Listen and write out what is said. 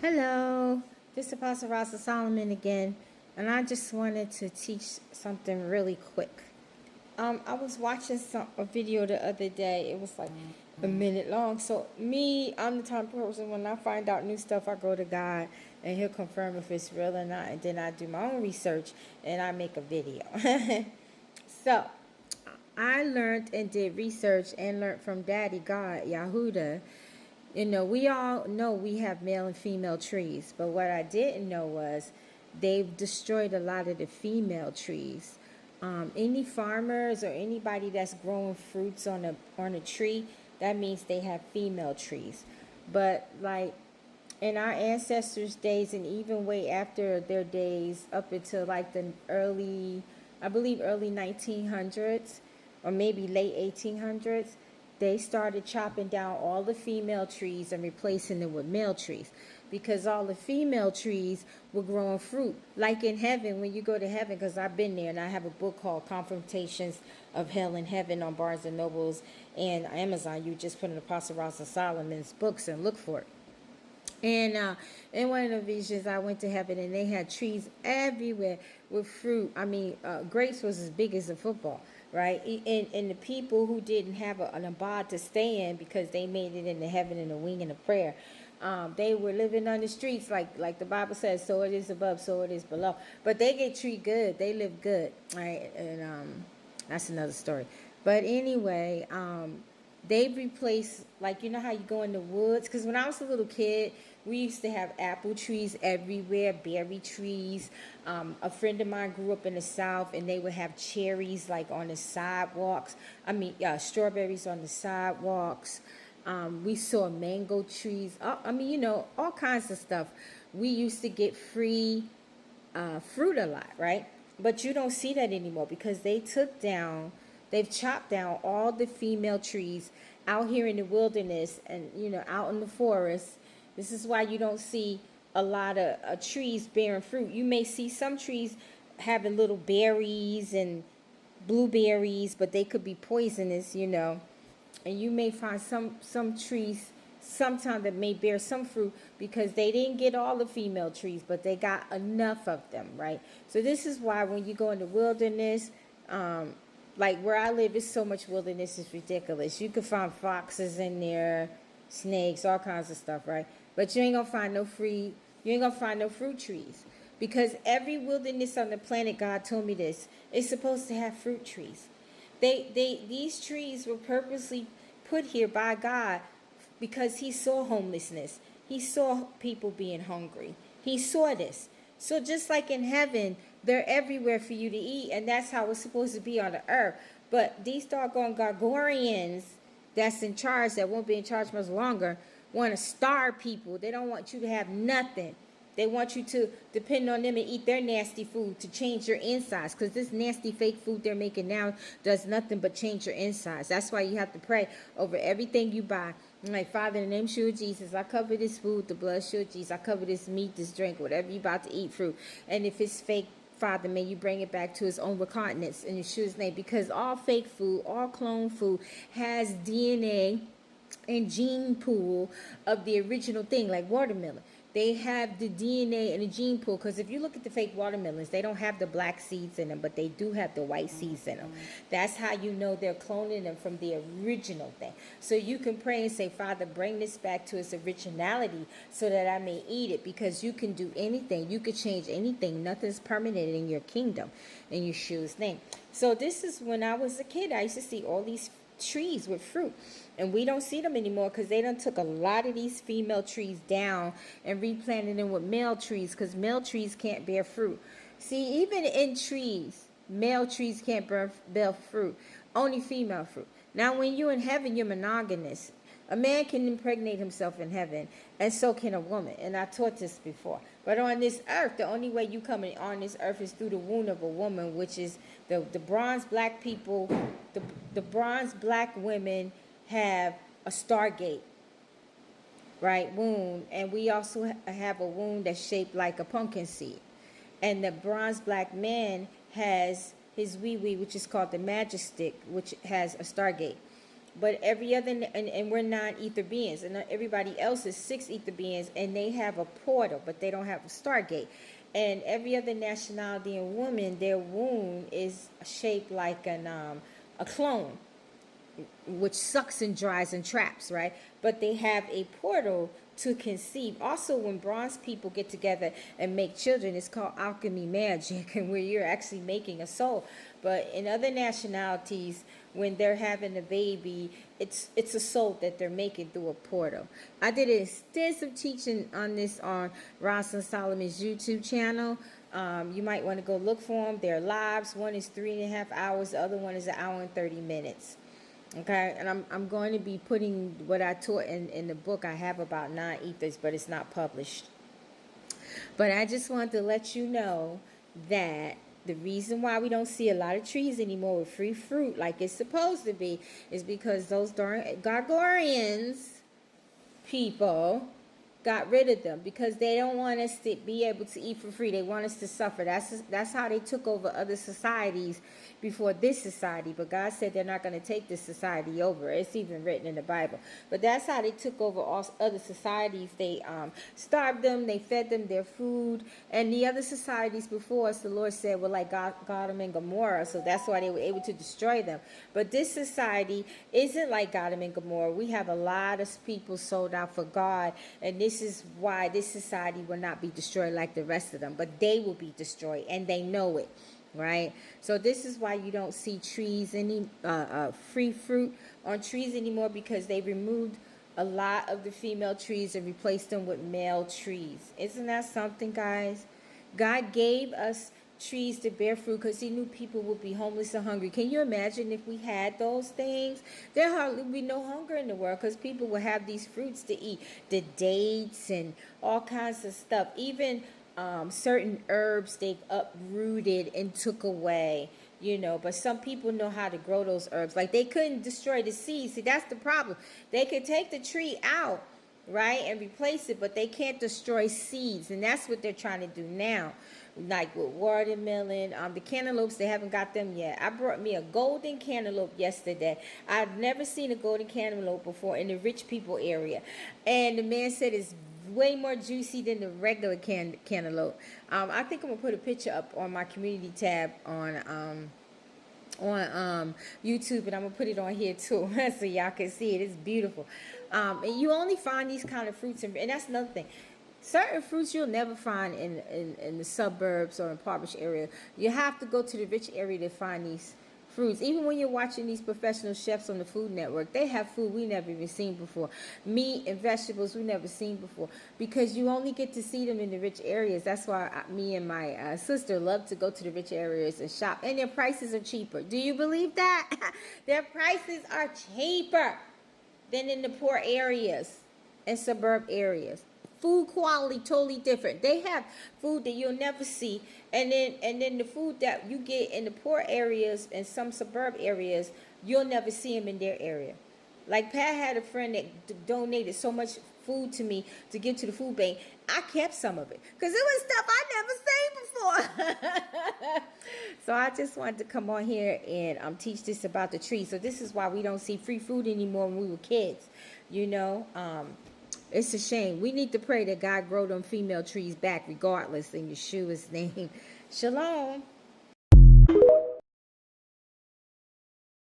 Hello, this is Apostle Rasa Solomon again, and I just wanted to teach something really quick. I was watching a video the other day. It was like a minute long. So I'm the type of person, when I find out new stuff, I go to God and He'll confirm if it's real or not, and then I do my own research and I make a video. So I learned and did research and learned from Daddy God, Yahuda. You know, we all know we have male and female trees, but what I didn't know was they've destroyed a lot of the female trees. Any farmers or anybody that's growing fruits on a tree, that means they have female trees. But like in our ancestors' days, and even way after their days, up until like the early 1900s or maybe late 1800s, they started chopping down all the female trees and replacing them with male trees, because all the female trees were growing fruit. Like in heaven, when you go to heaven, because I've been there and I have a book called Confrontations of Hell and Heaven on Barnes and Nobles and Amazon. You just put in Apostle Rasa Solomon's books and look for it. And in one of the visions, I went to heaven and they had trees everywhere with fruit. I mean, grapes was as big as a football, right? And the people who didn't have an abode to stay in, because they made it into heaven in a wing and a prayer, they were living on the streets like the Bible says, so it is above, so it is below. But they get treated good. They live good, right? And that's another story. But anyway, they've replaced, like, you know how you go in the woods? Because when I was a little kid, we used to have apple trees everywhere, berry trees. A friend of mine grew up in the South, and they would have cherries, like, on the sidewalks. Strawberries on the sidewalks. We saw mango trees. All kinds of stuff. We used to get free fruit a lot, right? But you don't see that anymore, because they've chopped down all the female trees out here in the wilderness and, out in the forest. This is why you don't see a lot of trees bearing fruit. You may see some trees having little berries and blueberries, but they could be poisonous, And you may find some trees sometimes that may bear some fruit, because they didn't get all the female trees, but they got enough of them, right? So this is why when you go in the wilderness, like where I live, is so much wilderness, it's ridiculous. You can find foxes in there, snakes, all kinds of stuff, right? But you ain't gonna find no fruit trees, because every wilderness on the planet, God told me this, is supposed to have fruit trees. These trees were purposely put here by God because He saw homelessness. He saw people being hungry. He saw this. So just like in heaven, they're everywhere for you to eat, and that's how it's supposed to be on the earth. But these doggone Gargorians that's in charge, that won't be in charge much longer, want to starve people. They don't want you to have nothing. They want you to depend on them and eat their nasty food to change your insides, because this nasty fake food they're making now does nothing but change your insides. That's why you have to pray over everything you buy. Like, Father, in the name of Jesus, I cover this food, the blood of Jesus. I cover this meat, this drink, whatever you're about to eat, fruit. And if it's fake, Father, may you bring it back to its own recognizance in Yeshua's name, because all fake food, all clone food has DNA and gene pool of the original thing, like watermelon. They have the DNA and the gene pool, because if you look at the fake watermelons, they don't have the black seeds in them, but they do have the white seeds in them. That's how you know they're cloning them from the original thing. So you can pray and say, Father, bring this back to its originality so that I may eat it, because you can do anything. You can change anything. Nothing's permanent in your kingdom, in Yeshua's name. So this is when I was a kid. I used to see all these trees with fruit, and we don't see them anymore, because they done took a lot of these female trees down and replanted them with male trees, because male trees can't bear fruit. See, even in trees, male trees can't bear fruit, only female fruit. Now when you're in heaven, you're monogamous. A man can impregnate himself in heaven, and so can a woman. And I taught this before. But on this earth, the only way you come on this earth is through the womb of a woman, which is the bronze black people. The bronze black women have a stargate, right, wound. And we also have a wound that's shaped like a pumpkin seed. And the bronze black man has his wee-wee, which is called the magic stick, which has a stargate. but every other, and we're 9 ether beings, and everybody else is 6 ether beings, and they have a portal, but they don't have a stargate. And every other nationality and woman, their womb is shaped like a clone, which sucks and dries and traps, right? But they have a portal to conceive. Also, when bronze people get together and make children, it's called alchemy magic, and where you're actually making a soul. But in other nationalities, when they're having a baby, it's a soul that they're making through a portal. I did an extensive teaching on this on Rosalind Solomon's YouTube channel. You might want to go look for them. They're lives. One is 3.5 hours. The other one is 1 hour and 30 minutes. Okay, and I'm going to be putting what I taught in the book. I have about 9 ethers, but it's not published. But I just wanted to let you know that the reason why we don't see a lot of trees anymore with free fruit like it's supposed to be is because those darn Gargorians people got rid of them, because they don't want us to be able to eat for free. They want us to suffer. That's how they took over other societies before this society. But God said they're not going to take this society over. It's even written in the Bible. But that's how they took over all other societies. They starved them. They fed them their food. And the other societies before us, the Lord said, were like Sodom and Gomorrah. So that's why they were able to destroy them. But this society isn't like Sodom and Gomorrah. We have a lot of people sold out for God. And this is why this society will not be destroyed like the rest of them, but they will be destroyed, and they know it, right? So this is why you don't see trees free fruit on trees anymore, because they removed a lot of the female trees and replaced them with male trees. Isn't that something, guys? God gave us trees to bear fruit because he knew people would be homeless and hungry. Can you imagine if we had those things? There hardly be no hunger in the world because people will have these fruits to eat, the dates and all kinds of stuff. Even certain herbs they've uprooted and took away, you know. But some people know how to grow those herbs. Like, they couldn't destroy the seeds. See, that's the problem. They could take the tree out, right, and replace it, but they can't destroy seeds, and that's what they're trying to do now. Like with watermelon, the cantaloupes, they haven't got them yet. I brought me a golden cantaloupe yesterday. I've never seen a golden cantaloupe before in the rich people area, and the man said it's way more juicy than the regular cantaloupe. I think I'm gonna put a picture up on my community tab on YouTube, and I'm gonna put it on here too so y'all can see it. It's beautiful. And you only find these kind of fruits, and that's another thing. Certain fruits you'll never find in the suburbs or in impoverished area. You have to go to the rich area to find these fruits. Even when you're watching these professional chefs on the Food Network, they have food we never even seen before. Meat and vegetables we never seen before, because you only get to see them in the rich areas. That's why me and my sister love to go to the rich areas and shop, and their prices are cheaper. Do you believe that? Their prices are cheaper than in the poor areas and suburb areas. Food quality totally different. They have food that you'll never see, and then the food that you get in the poor areas and some suburb areas, you'll never see them in their area. Like, Pat had a friend that donated so much food to me to give to the food bank. I kept some of it because it was stuff I never seen before. So I just wanted to come on here and teach this about the tree. So this is why we don't see free food anymore when we were kids, you know. It's a shame. We need to pray that God grow them female trees back regardless, in Yeshua's name. Shalom.